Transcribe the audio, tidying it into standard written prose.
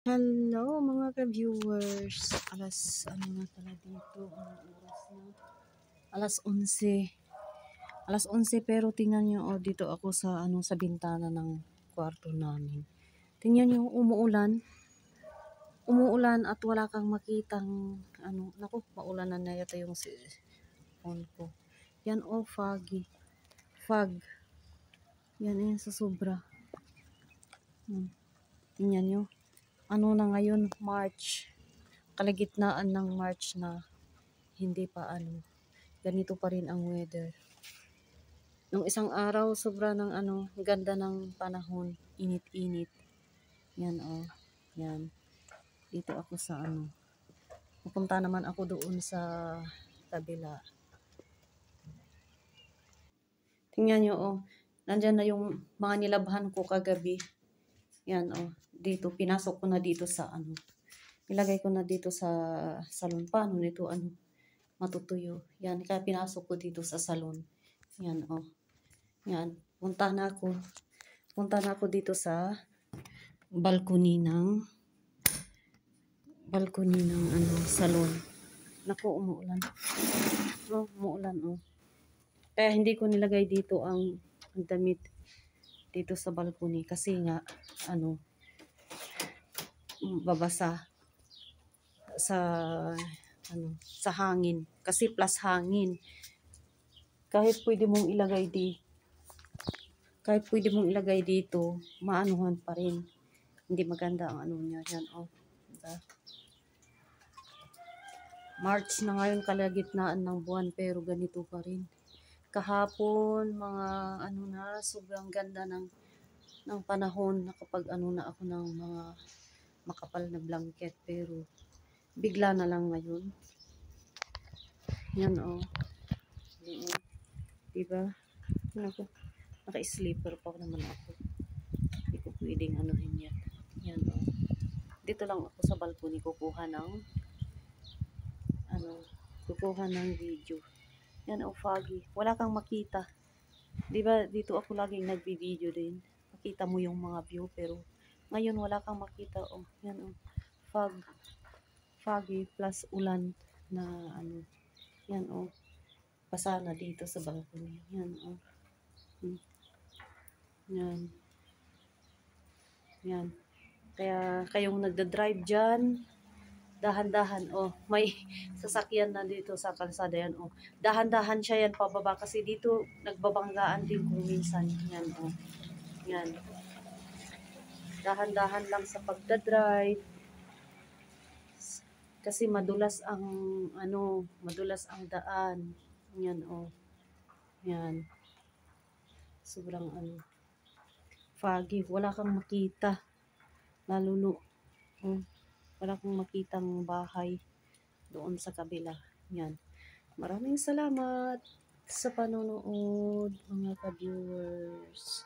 Hello mga ka-viewers. Ano na pala dito, ang oras na? Alas 11. Alas 11 pero tingnan niyo dito ako sa bintana ng kwarto namin. Tingnan niyo umuulan. Umuulan at wala kang makitang naku, maulanan na yata yung phone ko. Yan foggy. Fog. Yan sa sobra. Tingnan niyo. Ano na ngayon, March. Kalagitnaan ng March na, hindi pa ganito pa rin ang weather. Nung isang araw, sobra ng ganda ng panahon, init-init. Yan yan. Dito ako sa pupunta naman ako doon sa kabila. Tingnan nyo nandyan na yung mga nilabhan ko kagabi. Yan dito, pinasok ko na dito sa ilagay ko na dito sa salon. Paano nito matutuyo. Yan, kaya pinasok ko dito sa salon. Yan yan, punta na ako dito sa balcony ng salon. Naku, umuulan. Umuulan Kaya hindi ko nilagay dito ang damit dito sa balcony kasi nga babasa sa hangin kasi plus hangin. Kahit pwede mong ilagay dito, maanuhan pa rin. Hindi maganda ang niya. Yan diba? March na ngayon, kalagitnaan ng buwan, pero ganito pa rin. Kahapon, mga sobrang ganda ng panahon na kapag na ako ng mga makapal na blanket, pero bigla na lang ngayon. Yan diba? Naka-sleeper pa naman ako. Hindi ko pwedeng yan. Yan dito lang ako sa balcony kukuha ng video. Yan foggy. Wala kang makita. Diba dito ako laging nagbi-video din. Makita mo yung mga view pero ngayon wala kang makita Yan foggy plus ulan na yan basa na dito sa balcony. Yan yan. Kaya kayong nagda-drive dyan, dahan-dahan may sasakyan na dito sa kalsada yan dahan-dahan siya yan pababa kasi dito nagbabanggaan din kung minsan. Yan yan, dahan-dahan lang sa pagdadrive kasi madulas ang daan. Yan yan, sobrang foggy, wala kang makita lalo wala kang makitang bahay doon sa kabila. Yan. Maraming salamat sa panonood mga ka-viewers.